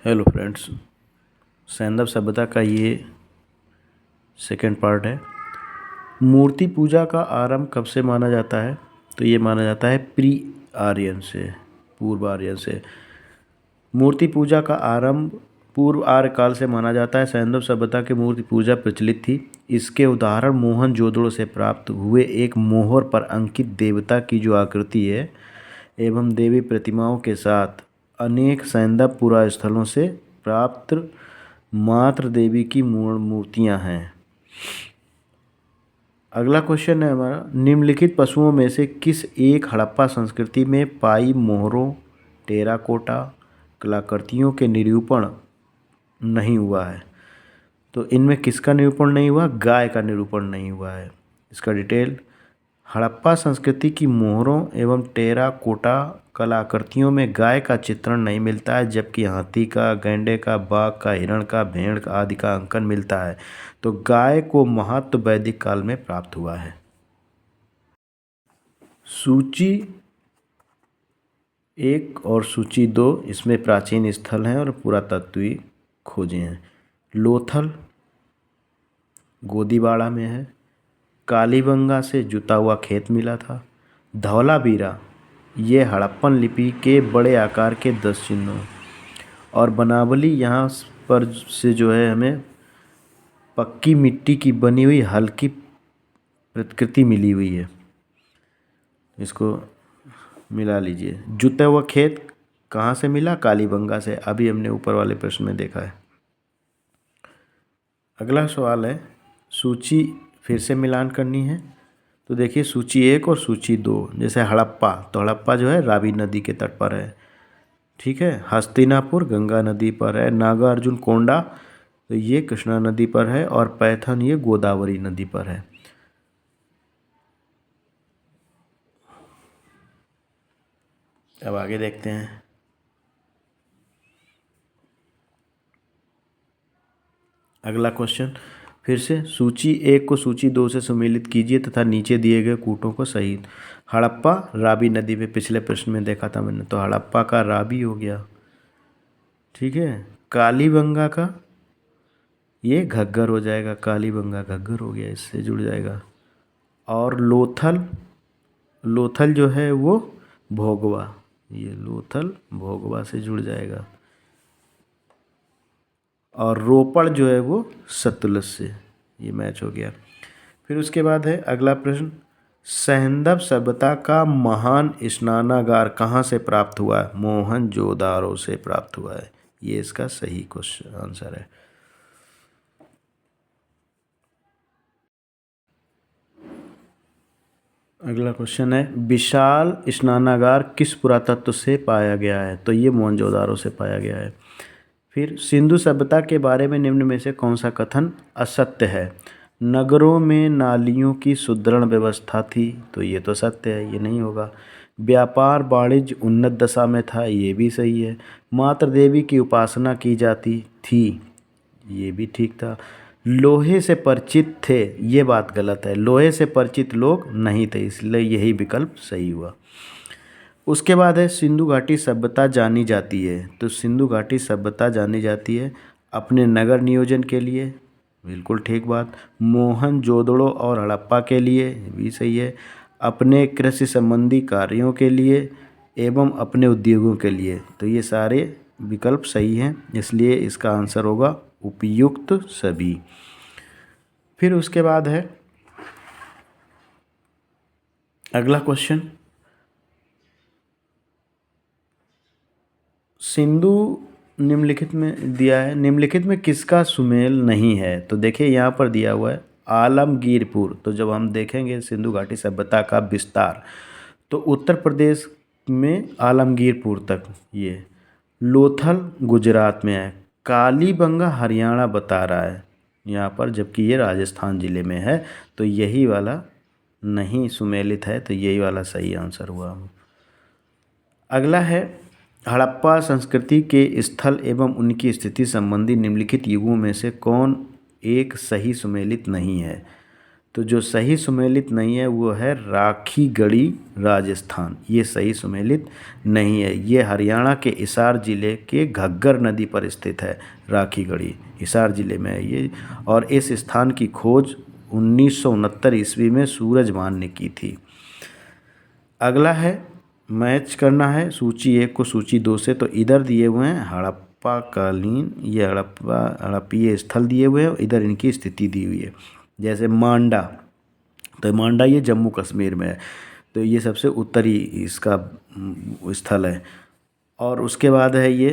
Hello friends, सैंधव सभ्यता का ये सेकंड पार्ट है। मूर्ति पूजा का आरंभ कब से माना जाता है? तो ये माना जाता है प्री आर्यन से, पूर्व आर्यन से। मूर्ति पूजा का आरंभ पूर्व आर्य काल से माना जाता है। सैंधव सभ्यता की मूर्ति पूजा प्रचलित थी। इसके उदाहरण मोहनजोदड़ो से प्राप्त हुए एक मोहर पर अंकित देवता की जो आकृति है एवं देवी प्रतिमाओं के साथ अनेक सैंधव पुरा स्थलों से प्राप्त मातृ देवी की मूर्तियां हैं। अगला क्वेश्चन है हमारा, निम्नलिखित पशुओं में से किस एक हड़प्पा संस्कृति में पाई मोहरों टेराकोटा कलाकृतियों के निरूपण नहीं हुआ है? तो इनमें किसका निरूपण नहीं हुआ? गाय का निरूपण नहीं हुआ है। इसका डिटेल, हड़प्पा संस्कृति की मोहरों एवं टेराकोटा कलाकृतियों में गाय का चित्रण नहीं मिलता है, जबकि हाथी का, गैंडे का, बाघ का, हिरण का, भेड़ का आदि का अंकन मिलता है। तो गाय को महत्व वैदिक काल में प्राप्त हुआ है। सूची 1 और सूची 2 इसमें प्राचीन स्थल हैं और पुरातत्वीय खोजें हैं। लोथल गोदीवाड़ा में है। कालीबंगा से जुता हुआ खेत मिला था। धौलावीरा ये हड़प्पन लिपि के बड़े आकार के 10 चिन्हों और बनावली यहाँ पर से जो है हमें पक्की मिट्टी की बनी हुई हल्की प्रतिकृति मिली हुई है। इसको मिला लीजिए। जुता हुआ खेत कहाँ से मिला? कालीबंगा से। अभी हमने ऊपर वाले प्रश्न में देखा है। अगला सवाल है, सूची फिर से मिलान करनी है। तो देखिए, सूची 1 और सूची 2, जैसे हड़प्पा, तो हड़प्पा जो है रावी नदी के तट पर है। ठीक है। हस्तिनापुर गंगा नदी पर है। नागार्जुन कोंडा तो ये कृष्णा नदी पर है और पैथन ये गोदावरी नदी पर है। अब आगे देखते हैं। अगला क्वेश्चन, फिर से सूची 1 को सूची 2 से सम्मिलित कीजिए तथा नीचे दिए गए कूटों को सही। हड़प्पा रावी नदी पे पिछले प्रश्न में देखा था मैंने, तो हड़प्पा का रावी हो गया। ठीक है। कालीबंगा का ये घग्गर हो जाएगा, कालीबंगा घग्गर हो गया, इससे जुड़ जाएगा। और लोथल, लोथल जो है वो भोगवा, ये लोथल भोगवा से जुड़ जाएगा। और रोपड़ जो है वो सतलज से, ये मैच हो गया। फिर उसके बाद है अगला प्रश्न, सैंधव सभ्यता का महान स्नानागार कहाँ से प्राप्त हुआ है? मोहनजोदारो से प्राप्त हुआ है। ये इसका सही क्वेश्चन आंसर है। अगला क्वेश्चन है, विशाल स्नानागार किस पुरातत्व से पाया गया है? तो ये मोहनजोदारो से पाया गया है। फिर सिंधु सभ्यता के बारे में निम्न में से कौन सा कथन असत्य है? नगरों में नालियों की सुदृढ़ व्यवस्था थी, तो ये तो सत्य है, ये नहीं होगा। व्यापार वाणिज्य उन्नत दशा में था, ये भी सही है। मातृ देवी की उपासना की जाती थी, ये भी ठीक था। लोहे से परिचित थे, ये बात गलत है। लोहे से परिचित लोग नहीं थे, इसलिए यही विकल्प सही हुआ। उसके बाद है, सिंधु घाटी सभ्यता जानी जाती है। तो सिंधु घाटी सभ्यता जानी जाती है अपने नगर नियोजन के लिए, बिल्कुल ठीक बात। मोहनजोदड़ो और हड़प्पा के लिए, भी सही है। अपने कृषि संबंधी कार्यों के लिए एवं अपने उद्योगों के लिए, तो ये सारे विकल्प सही हैं, इसलिए इसका आंसर होगा उपयुक्त सभी। फिर उसके बाद है अगला क्वेश्चन, सिंधु निम्नलिखित में दिया है, निम्नलिखित में किसका सुमेल नहीं है? तो देखिए यहाँ पर दिया हुआ है आलमगीरपुर। तो जब हम देखेंगे सिंधु घाटी सभ्यता का विस्तार, तो उत्तर प्रदेश में आलमगीरपुर तक, ये लोथल गुजरात में है। कालीबंगा हरियाणा बता रहा है यहाँ पर, जबकि ये राजस्थान ज़िले में है। तो यही वाला नहीं सुमेलित है, तो यही वाला सही आंसर हुआ। अगला है, हड़प्पा संस्कृति के स्थल एवं उनकी स्थिति संबंधी निम्नलिखित युगों में से कौन एक सही सुमेलित नहीं है? तो जो सही सुमेलित नहीं है वो है राखीगढ़ी राजस्थान, ये सही सुमेलित नहीं है। ये हरियाणा के हिसार ज़िले के घग्गर नदी पर स्थित है। राखीगढ़ी हिसार ज़िले में है ये, और इस स्थान की खोज 1969 ईस्वी में सूरजभान ने की थी। अगला है, मैच करना है सूची 1 को सूची 2 से। तो इधर दिए हुए हैं हड़प्पा कालीन, ये हड़प्पीय स्थल दिए हुए हैं, इधर इनकी स्थिति दी हुई है। जैसे मांडा, तो मांडा ये जम्मू कश्मीर में है, तो ये सबसे उत्तरी इसका स्थल है। और उसके बाद है ये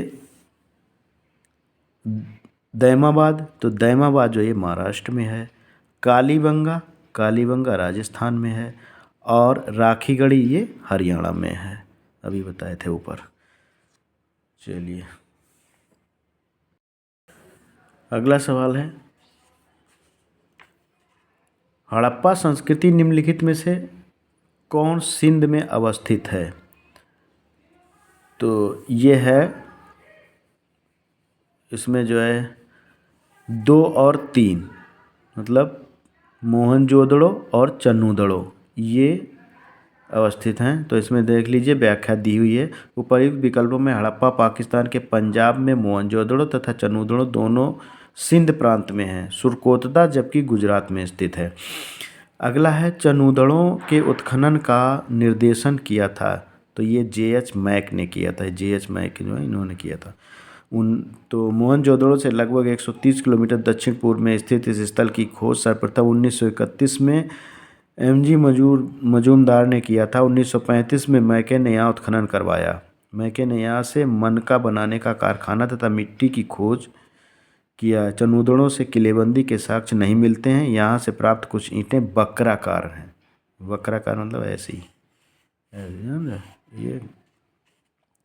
दैमाबाद, तो दैमाबाद जो ये महाराष्ट्र में है। कालीबंगा, कालीबंगा राजस्थान में है। और राखीगढ़ी ये हरियाणा में है, अभी बताए थे ऊपर। चलिए अगला सवाल है, हड़प्पा संस्कृति निम्नलिखित में से कौन सिंध में अवस्थित है? तो ये है, इसमें जो है 2 और 3, मतलब मोहनजोदड़ो और चन्नूदड़ो ये अवस्थित हैं। तो इसमें देख लीजिए व्याख्या दी हुई है। उपर्युक्त विकल्पों में हड़प्पा पाकिस्तान के पंजाब में, मोहनजोदड़ो तथा चन्नूदड़ो दोनों सिंध प्रांत में हैं। सुरकोतदा जबकि गुजरात में स्थित है। अगला है, चन्नूदड़ों के उत्खनन का निर्देशन किया था? तो ये J.H. मैक ने किया था। J.H. मैक जो है इन्होंने किया था। तो मोहनजोदड़ो से लगभग 130 किलोमीटर दक्षिण पूर्व में स्थित इस स्थल की खोज सर्वप्रथम 1931 में M.G. मजूमदार ने किया था। 1935 में मैके ने यहाँ उत्खनन करवाया। मैके ने यहाँ से मनका बनाने का कारखाना तथा मिट्टी की खोज किया। चन्नूदड़ों से किलेबंदी के साक्ष्य नहीं मिलते हैं। यहाँ से प्राप्त कुछ ईंटें वक्राकार हैं। वक्राकार मतलब ऐसी, ये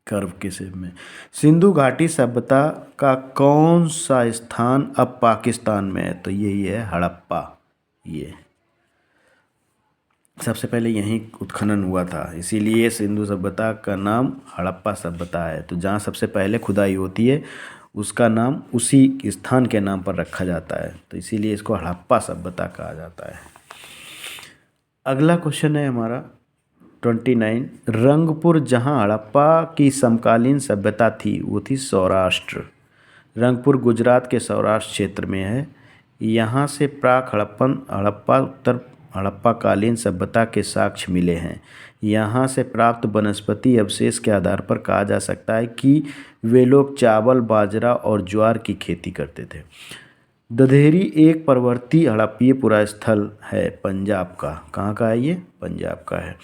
कर्व के शेप में। सिंधु घाटी सभ्यता का कौन सा स्थान अब पाकिस्तान में है? तो यही है हड़प्पा। ये सबसे पहले यहीं उत्खनन हुआ था, इसीलिए सिंधु सभ्यता का नाम हड़प्पा सभ्यता है। तो जहाँ सबसे पहले खुदाई होती है उसका नाम उसी स्थान के नाम पर रखा जाता है, तो इसीलिए इसको हड़प्पा सभ्यता कहा जाता है। अगला क्वेश्चन है हमारा 29, रंगपुर जहाँ हड़प्पा की समकालीन सभ्यता थी वो थी सौराष्ट्र। रंगपुर गुजरात के सौराष्ट्र क्षेत्र में है। यहाँ से प्राक हड़प्पा उत्तर हड़प्पाकालीन सभ्यता के साक्ष्य मिले हैं। यहाँ से प्राप्त वनस्पति अवशेष के आधार पर कहा जा सकता है कि वे लोग चावल, बाजरा और ज्वार की खेती करते थे। दधेरी एक परवर्ती हड़प्पीय पुरास्थल है पंजाब का। कहाँ का है ये? पंजाब का है।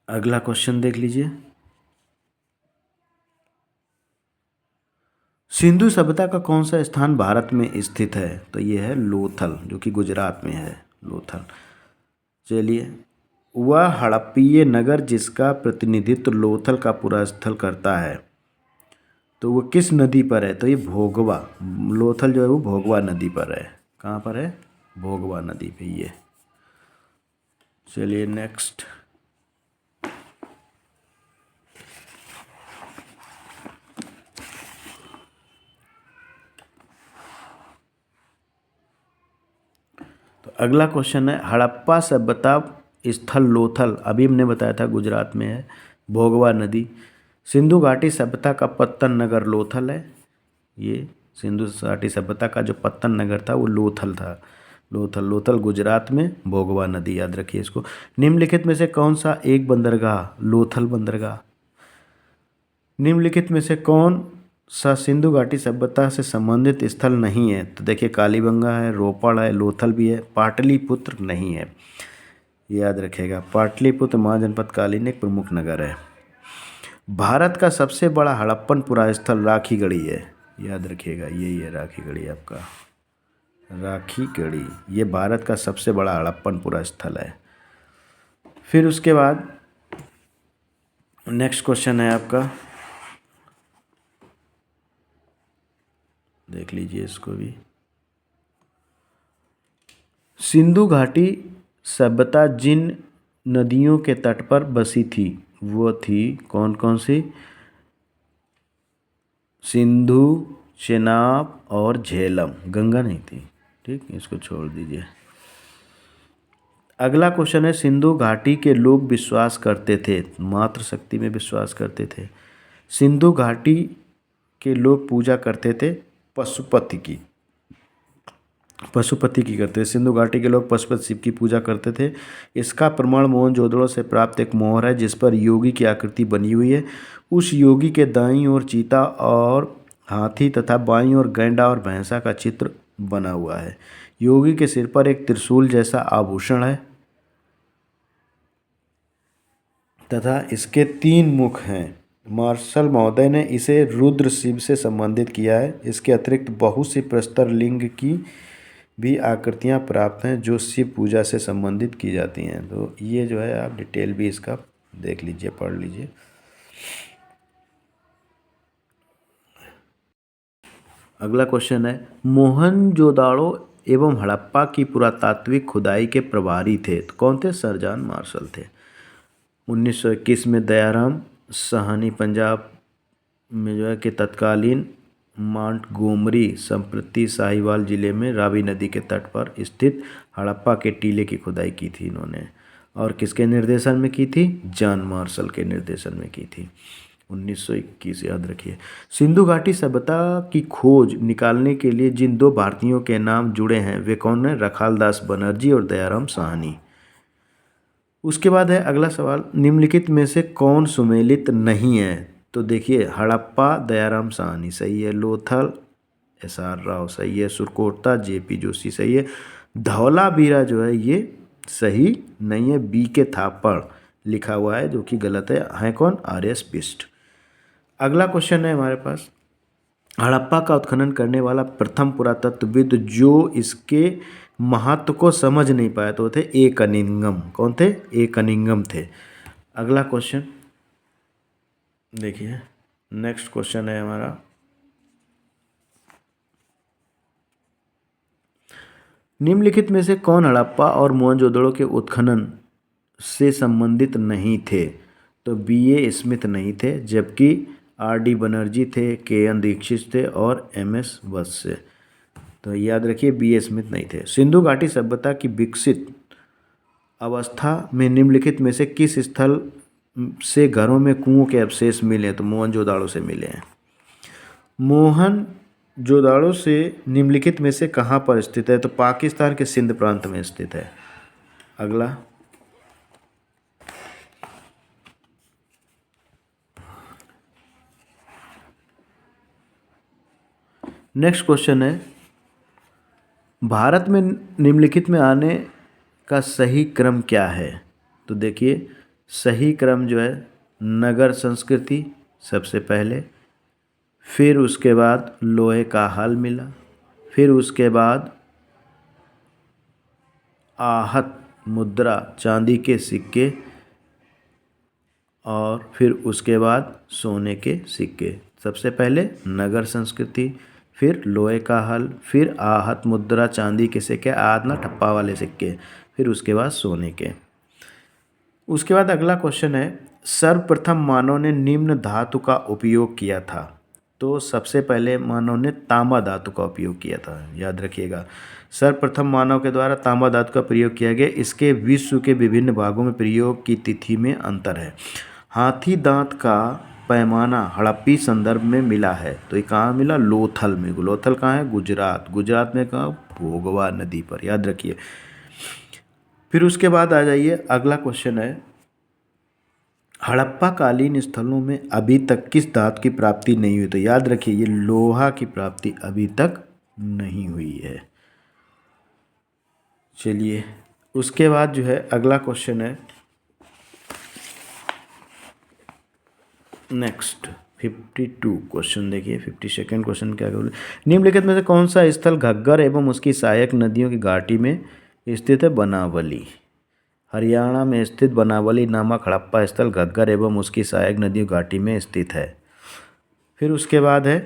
अगला क्वेश्चन देख लीजिए, सिंधु सभ्यता का कौन सा स्थान भारत में स्थित है? तो ये है लोथल, जो कि गुजरात में है, लोथल। चलिए, वह हड़प्पीय नगर जिसका प्रतिनिधित्व लोथल का पुरास्थल करता है, तो वो किस नदी पर है? तो ये भोगवा, लोथल जो है वो भोगवा नदी पर है। कहाँ पर है? भोगवा नदी पे ये। चलिए नेक्स्ट, तो अगला क्वेश्चन है, हड़प्पा सभ्यता स्थल लोथल, अभी हमने बताया था गुजरात में है, भोगवा नदी। सिंधु घाटी सभ्यता का पत्तन नगर लोथल है। ये सिंधु घाटी सभ्यता का जो पत्तन नगर था वो लोथल था। लोथल गुजरात में, भोगवा नदी, याद रखिए इसको। निम्नलिखित में से कौन सा एक बंदरगाह, लोथल बंदरगाह, निम्नलिखित में से कौन सा सिंधु घाटी सभ्यता से संबंधित स्थल नहीं है? तो देखिए कालीबंगा है, रोपड़ है, लोथल भी है, पाटलिपुत्र नहीं है। याद रखिएगा, पाटलिपुत्र महाजनपद कालीन एक प्रमुख नगर है। भारत का सबसे बड़ा हड़प्पन पुरास्थल राखीगढ़ी है। याद रखिएगा, यही है राखीगढ़ी आपका, राखीगढ़ी ये भारत का सबसे बड़ा हड़प्पन पुरास्थल है। फिर उसके बाद नेक्स्ट क्वेश्चन है आपका, देख लीजिए इसको भी। सिंधु घाटी सभ्यता जिन नदियों के तट पर बसी थी वो थी कौन कौन सी? सिंधु, चेनाब और झेलम। गंगा नहीं थी, ठीक, इसको छोड़ दीजिए। अगला क्वेश्चन है, सिंधु घाटी के लोग विश्वास करते थे, मातृ शक्ति में विश्वास करते थे। सिंधु घाटी के लोग पूजा करते थे पशुपति की, करते थे। सिंधु घाटी के लोग पशुपति शिव की पूजा करते थे। इसका प्रमाण मोहनजोदड़ो से प्राप्त एक मोहर है जिस पर योगी की आकृति बनी हुई है। उस योगी के दाईं ओर चीता और हाथी तथा बाईं ओर गैंडा और भैंसा का चित्र बना हुआ है। योगी के सिर पर एक त्रिशूल जैसा आभूषण है तथा इसके 3 मुख हैं। मार्शल महोदय ने इसे रुद्र शिव से संबंधित किया है। इसके अतिरिक्त बहुत सी प्रस्तर लिंग की भी आकृतियां प्राप्त हैं जो शिव पूजा से संबंधित की जाती हैं। तो ये जो है आप डिटेल भी इसका देख लीजिए, पढ़ लीजिए। अगला क्वेश्चन है, मोहनजोदाड़ो एवं हड़प्पा की पुरातात्विक खुदाई के प्रभारी थे तो कौन थे? सर जॉन मार्शल थे। 1921 में दयाराम साहनी पंजाब में जो है कि तत्कालीन मांटगोमरी संप्रति साहिवाल जिले में रावी नदी के तट पर स्थित हड़प्पा के टीले की खुदाई की थी इन्होंने। और किसके निर्देशन में की थी? जॉन मार्शल के निर्देशन में की थी। 1921 याद रखिए। सिंधु घाटी सभ्यता की खोज निकालने के लिए जिन 2 भारतीयों के नाम जुड़े हैं वे कौन है? रखालदास बनर्जी और दयाराम साहनी। उसके बाद है अगला सवाल, निम्नलिखित में से कौन सुमेलित नहीं है? तो देखिए, हड़प्पा दयाराम साहनी सही है, लोथल SR राव सही है, सुरकोटा JP जोशी सही है, धौलावीरा जो है ये सही नहीं है, BK थापड़ लिखा हुआ है जो कि गलत है कौन? RS बिष्ट। अगला क्वेश्चन है हमारे पास, हड़प्पा का उत्खनन करने वाला प्रथम पुरातत्वविद जो इसके महत्व को समझ नहीं पाया तो थे A कनिंघम। कौन थे? A कनिंघम थे। अगला क्वेश्चन देखिए, नेक्स्ट क्वेश्चन है हमारा, निम्नलिखित में से कौन हड़प्पा और मोहनजोदड़ो के उत्खनन से संबंधित नहीं थे? तो BA स्मिथ नहीं थे, जबकि RD बनर्जी थे, KN दीक्षित थे और MS वत्स। तो याद रखिए BA स्मिथ नहीं थे। सिंधु घाटी सभ्यता की विकसित अवस्था में निम्नलिखित में से किस स्थल से घरों में कुओं के अवशेष मिले? तो मोहनजोदाड़ो से मिले हैं। मोहनजोदाड़ो से निम्नलिखित में से कहाँ पर स्थित है? तो पाकिस्तान के सिंध प्रांत में स्थित है। अगला नेक्स्ट क्वेश्चन है, भारत में निम्नलिखित में आने का सही क्रम क्या है? तो देखिए, सही क्रम जो है नगर संस्कृति सबसे पहले, फिर उसके बाद लोहे का हल मिला, फिर उसके बाद आहत मुद्रा चांदी के सिक्के और फिर उसके बाद सोने के सिक्के। सबसे पहले नगर संस्कृति, फिर लोहे का हल, फिर आहत मुद्रा चांदी के सिक्के, आहत ना ठप्पा वाले सिक्के, फिर उसके बाद सोने के। उसके बाद अगला क्वेश्चन है, सर्वप्रथम मानव ने निम्न धातु का उपयोग किया था? तो सबसे पहले मानव ने तांबा धातु का उपयोग किया था, याद रखिएगा। सर्वप्रथम मानव के द्वारा तांबा धातु का प्रयोग किया गया। इसके विश्व के विभिन्न भागों में प्रयोग की तिथि में अंतर है। हाथी दांत का पैमाना हड़प्पी संदर्भ में मिला है, तो ये कहाँ मिला? लोथल में। लोथल कहाँ है? गुजरात। गुजरात में कहाँ? भोगवा नदी पर, याद रखिए। फिर उसके बाद आ जाइए, अगला क्वेश्चन है, हड़प्पा कालीन स्थलों में अभी तक किस धातु की प्राप्ति नहीं हुई? तो याद रखिए ये लोहा की प्राप्ति अभी तक नहीं हुई है। चलिए, उसके बाद जो है अगला क्वेश्चन है नेक्स्ट 52 क्वेश्चन। देखिए 52nd क्वेश्चन क्या बोले, निम्नलिखित में से कौन सा स्थल घग्गर एवं उसकी सहायक नदियों की घाटी में स्थित है? बनावली। हरियाणा में स्थित बनावली नामक हड़प्पा स्थल घग्गर एवं उसकी सहायक नदियों घाटी में स्थित है। फिर उसके बाद है,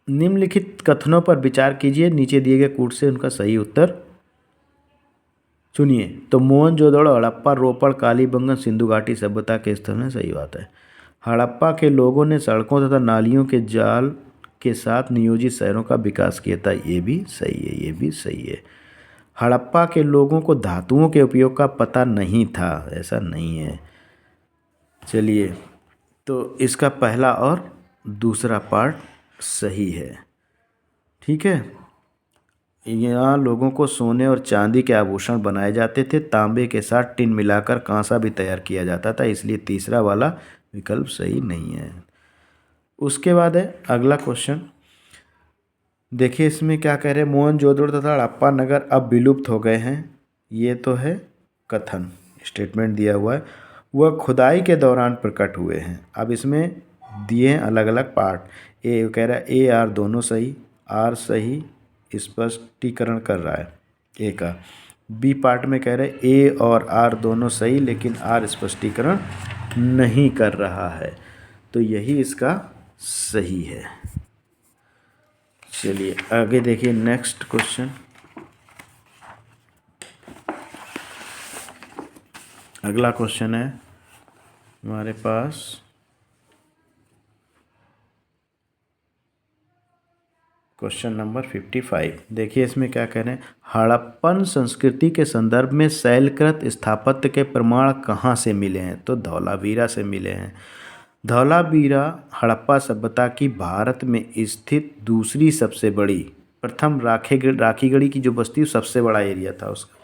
निम्नलिखित कथनों पर विचार कीजिए, नीचे दिए गए कूट से उनका सही उत्तर चुनिए। तो मोहनजोदड़ो, हड़प्पा, रोपड़, कालीबंगन सिंधु घाटी सभ्यता के स्थल में, सही बात है। हड़प्पा के लोगों ने सड़कों तथा नालियों के जाल के साथ नियोजित शहरों का विकास किया था। ये भी सही है, ये भी सही है। हड़प्पा के लोगों को धातुओं के उपयोग का पता नहीं था, ऐसा नहीं है। चलिए, तो इसका पहला और दूसरा पार्ट सही है। ठीक है। यहाँ लोगों को सोने और चांदी के आभूषण बनाए जाते थे, तांबे के साथ टिन मिलाकर कांसा भी तैयार किया जाता था, इसलिए तीसरा वाला विकल्प सही नहीं है। उसके बाद है अगला क्वेश्चन। देखिए इसमें क्या कह रहे हैं, मोहनजोदड़ो तथा हड़प्पा नगर अब विलुप्त हो गए हैं। ये तो है कथन, स्टेटमेंट दिया हुआ है। वह खुदाई के दौरान प्रकट हुए हैं। अब इसमें दिए हैं अलग अलग पार्ट। ए कह रहा है ए आर दोनों सही, आर सही स्पष्टीकरण कर रहा है ए का। बी पार्ट में कह रहे हैं ए और आर दोनों सही, लेकिन आर स्पष्टीकरण नहीं कर रहा है, तो यही इसका सही है। चलिए आगे देखिए नेक्स्ट क्वेश्चन। अगला क्वेश्चन है हमारे पास क्वेश्चन नंबर 55। देखिए इसमें क्या कह रहे हैं, हड़प्पन संस्कृति के संदर्भ में शैलकृत स्थापत्य के प्रमाण कहाँ से मिले हैं? तो धौलावीरा से मिले हैं। धौलावीरा हड़प्पा सभ्यता की भारत में स्थित दूसरी सबसे बड़ी, प्रथम राखीगढ़ी की जो बस्ती सबसे बड़ा एरिया था उसका,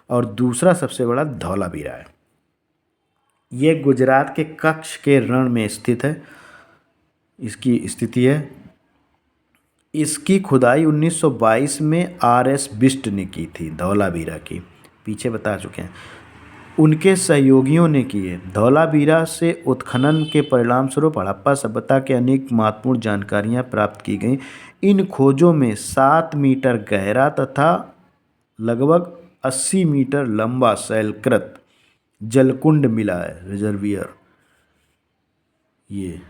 और दूसरा सबसे बड़ा धौलावीरा है। ये गुजरात के कच्छ के रण में स्थित है, इसकी स्थिति है। इसकी खुदाई 1922 में आर.एस. बिष्ट ने की थी, धौलावीरा की, पीछे बता चुके हैं। उनके सहयोगियों ने की है। धौलावीरा से उत्खनन के परिणाम स्वरूप हड़प्पा सभ्यता के अनेक महत्वपूर्ण जानकारियां प्राप्त की गई। इन खोजों में 7 मीटर गहरा तथा लगभग 80 मीटर लंबा शैलकृत जलकुंड मिला है, रिजर्वियर। ये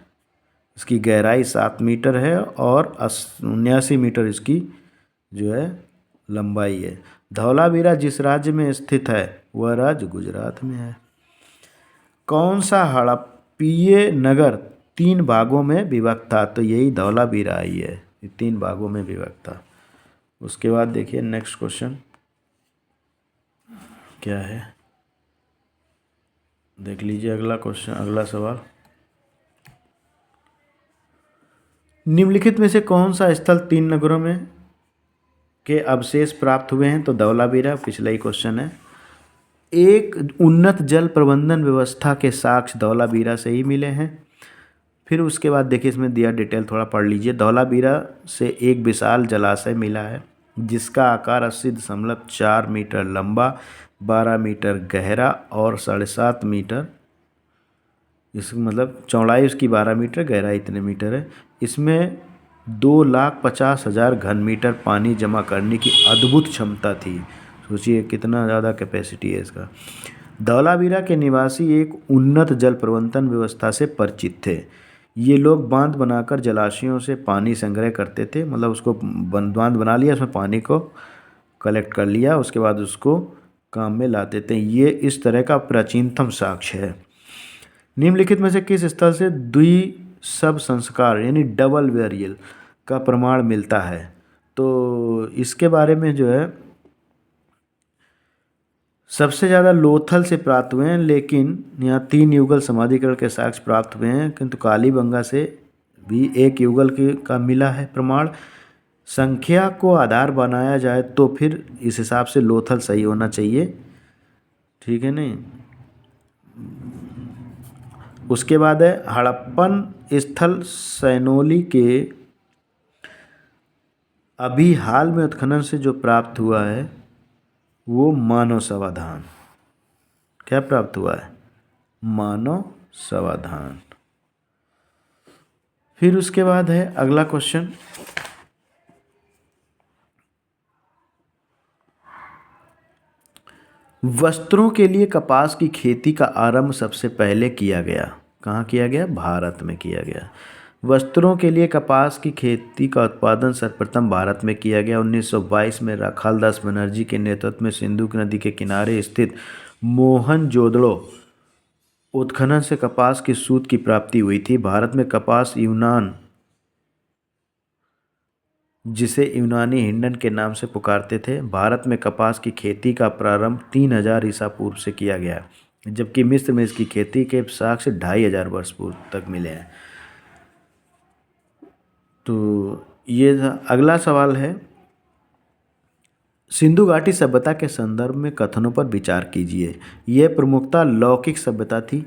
इसकी गहराई 7 मीटर है और 79 मीटर इसकी जो है लंबाई है। धौलावीरा जिस राज्य में स्थित है वह राज्य गुजरात में है। कौन सा हड़प्पीय नगर 3 भागों में विभक्त था? तो यही धौलावीरा ही है, 3 भागों में विभक्त था। उसके बाद देखिए नेक्स्ट क्वेश्चन क्या है, देख लीजिए अगला क्वेश्चन, अगला सवाल। निम्नलिखित में से कौन सा स्थल 3 नगरों में के अवशेष प्राप्त हुए हैं? तो धौलावीरा, पिछला ही क्वेश्चन है। एक उन्नत जल प्रबंधन व्यवस्था के साक्ष्य धौलावीरा से ही मिले हैं। फिर उसके बाद देखिए इसमें दिया डिटेल थोड़ा पढ़ लीजिए। धौलावीरा से एक विशाल जलाशय मिला है जिसका आकार 80.4 मीटर लंबा, 12 मीटर गहरा और 7.5 मीटर, इसका मतलब चौड़ाई उसकी 12 मीटर, गहराई इतने मीटर है। इसमें 2,50,000 घन मीटर पानी जमा करने की अद्भुत क्षमता थी। सोचिए कितना ज़्यादा कैपेसिटी है इसका। धौलावीरा के निवासी एक उन्नत जल प्रबंधन व्यवस्था से परिचित थे। ये लोग बांध बनाकर जलाशयों से पानी संग्रह करते थे, मतलब उसको बांध बना लिया, उसमें पानी को कलेक्ट कर लिया, उसके बाद उसको काम में लाते थे। ये इस तरह का प्राचीनतम साक्ष्य है। निम्नलिखित में से किस स्थल से द्विसब संस्कार यानी डबल वेरियल का प्रमाण मिलता है? तो इसके बारे में जो है सबसे ज़्यादा लोथल से प्राप्त हुए हैं, लेकिन यहाँ 3 युगल समाधिकरण के साक्ष्य प्राप्त हुए हैं, किंतु कालीबंगा से भी 1 युगल का मिला है प्रमाण। संख्या को आधार बनाया जाए तो फिर इस हिसाब से लोथल सही होना चाहिए, ठीक है नहीं। उसके बाद है हड़प्पन स्थल सैनोली के अभी हाल में उत्खनन से जो प्राप्त हुआ है वो मानव समाधान। क्या प्राप्त हुआ है? मानव समाधान। फिर उसके बाद है अगला क्वेश्चन, वस्त्रों के लिए कपास की खेती का आरंभ सबसे पहले किया गया, कहाँ किया गया? भारत में किया गया। वस्त्रों के लिए कपास की खेती का उत्पादन सर्वप्रथम भारत में किया गया। 1922 में राखालदास बनर्जी के नेतृत्व में सिंधु नदी के किनारे स्थित मोहनजोदड़ो उत्खनन से कपास की सूत की प्राप्ति हुई थी। भारत में कपास यूनान जिसे यूनानी हिंडन के नाम से पुकारते थे। भारत में कपास की खेती का प्रारंभ 3000 ईसा पूर्व से किया गया, जबकि मिस्र में इसकी खेती के साक्ष्य 2500 वर्ष पूर्व तक मिले हैं। तो ये था। अगला सवाल है, सिंधु घाटी सभ्यता के संदर्भ में कथनों पर विचार कीजिए। यह प्रमुखतः लौकिक सभ्यता थी।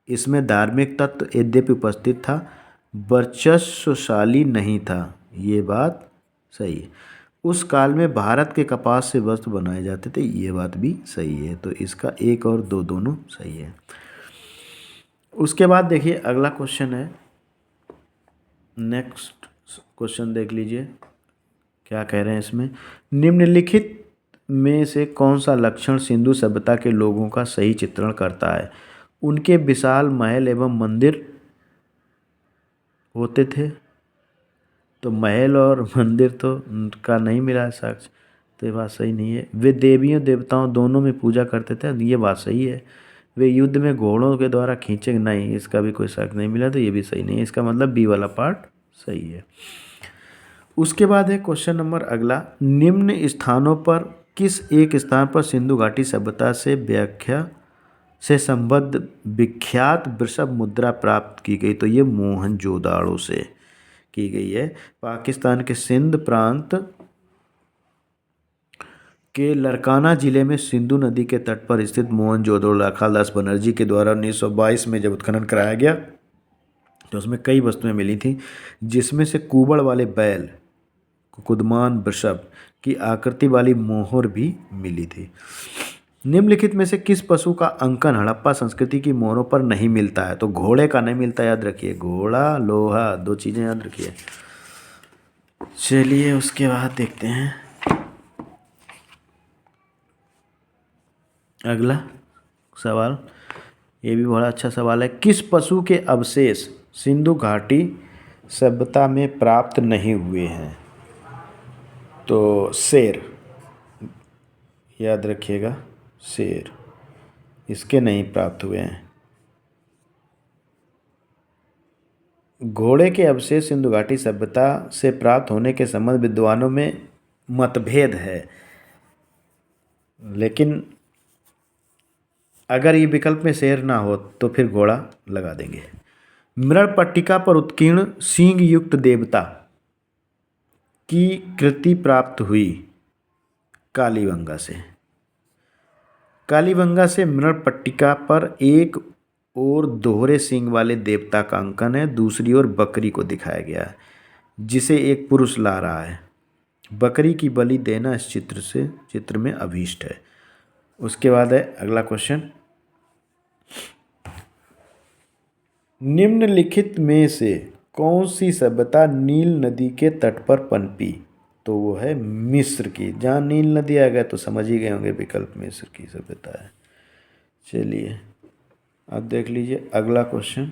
इसमें धार्मिक तत्व यद्यपि उपस्थित था, वर्चस्वशाली नहीं था। ये बात सही है। उस काल में भारत के कपास से वस्त्र बनाए जाते थे। ये बात भी सही है। तो इसका 1 और 2 दोनों सही है। उसके बाद देखिए अगला क्वेश्चन है, नेक्स्ट क्वेश्चन देख लीजिए क्या कह रहे हैं इसमें। निम्नलिखित में से कौन सा लक्षण सिंधु सभ्यता के लोगों का सही चित्रण करता है? उनके विशाल महल एवं मंदिर होते थे। तो महल और मंदिर तो उनका नहीं मिला है साक्ष्य, तो ये बात सही नहीं है। वे देवियों देवताओं दोनों में पूजा करते थे, ये बात सही है। वे युद्ध में घोड़ों के द्वारा खींचे, नहीं, इसका भी कोई साक्ष्य नहीं मिला, तो ये भी सही नहीं है। इसका मतलब बी वाला पार्ट सही है। उसके बाद है क्वेश्चन नंबर अगला, निम्न स्थानों पर किस एक स्थान पर सिंधु घाटी सभ्यता से व्याख्या से संबद्ध विख्यात वृषभ मुद्रा प्राप्त की गई? तो ये मोहनजोदाड़ो से की गई है। पाकिस्तान के सिंध प्रांत के लरकाना जिले में सिंधु नदी के तट पर स्थित मोहनजोदड़ो लाखादास बनर्जी के द्वारा 1922 में जब उत्खनन कराया गया तो उसमें कई वस्तुएं मिली थी, जिसमें से कुबड़ वाले बैल, कुकुदमान वृषभ की आकृति वाली मोहर भी मिली थी। निम्नलिखित में से किस पशु का अंकन हड़प्पा संस्कृति की मोहरों पर नहीं मिलता है? तो घोड़े का नहीं मिलता, याद रखिए। घोड़ा, लोहा, 2 चीज़ें याद रखिए। चलिए उसके बाद देखते हैं अगला सवाल। ये भी बड़ा अच्छा सवाल है। किस पशु के अवशेष सिंधु घाटी सभ्यता में प्राप्त नहीं हुए हैं? तो शेर, याद रखिएगा, शेर, इसके नहीं प्राप्त हुए हैं। घोड़े के अवशेष सिंधु घाटी सभ्यता से प्राप्त होने के संबंध विद्वानों में मतभेद है, लेकिन अगर ये विकल्प में शेर ना हो तो फिर घोड़ा लगा देंगे। मृण पट्टिका पर उत्कीर्ण सींग युक्त देवता की कृति प्राप्त हुई कालीबंगा से। कालीबंगा से मृण पट्टिका पर एक और दोहरे सींग वाले देवता का अंकन है, दूसरी ओर बकरी को दिखाया गया है जिसे एक पुरुष ला रहा है। बकरी की बलि देना इस चित्र में अभीष्ट है। उसके बाद है अगला क्वेश्चन, निम्नलिखित में से कौन सी सभ्यता नील नदी के तट पर पनपी? तो वो है मिस्र की। जहाँ नील नदी आ गया तो समझ ही गए होंगे विकल्प मिस्र की सभ्यता है। चलिए अब देख लीजिए अगला क्वेश्चन,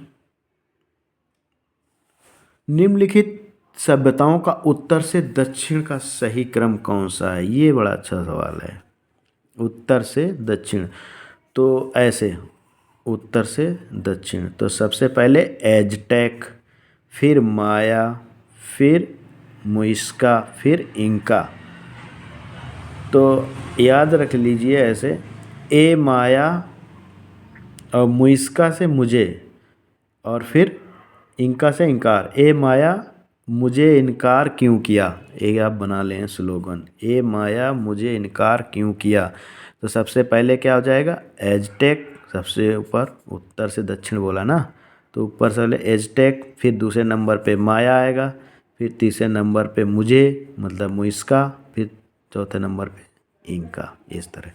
निम्नलिखित सभ्यताओं का उत्तर से दक्षिण का सही क्रम कौन सा है? ये बड़ा अच्छा सवाल है। उत्तर से दक्षिण, तो ऐसे उत्तर से दक्षिण, तो सबसे पहले एज़टेक, फिर माया, फिर मुइस्का, फिर इंका। तो याद रख लीजिए ऐसे, ए माया और मुइस्का से मुझे, और फिर इंका से इनकार। ए माया मुझे इनकार क्यों किया, ये आप बना लें स्लोगन, ए माया मुझे इनकार क्यों किया। तो सबसे पहले क्या हो जाएगा, एज़टेक, सबसे ऊपर उत्तर से दक्षिण बोला ना, तो ऊपर से पहले एज़टेक, फिर दूसरे नंबर पे माया आएगा, फिर तीसरे नंबर पे मुझे मतलब मुइस्का, फिर चौथे नंबर पे इंका, इस तरह।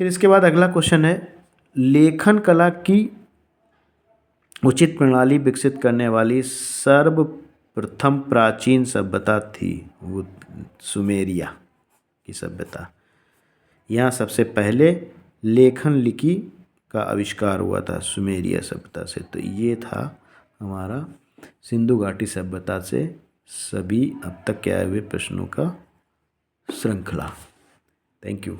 फिर इसके बाद अगला क्वेश्चन है, लेखन कला की उचित प्रणाली विकसित करने वाली सर्वप्रथम प्राचीन सभ्यता थी वो सुमेरिया की सभ्यता। यहाँ सबसे पहले लेखन लिपि का आविष्कार हुआ था सुमेरिया सभ्यता से। तो ये था हमारा सिंधु घाटी सभ्यता से सभी अब तक के आए हुए प्रश्नों का श्रृंखला। Thank you.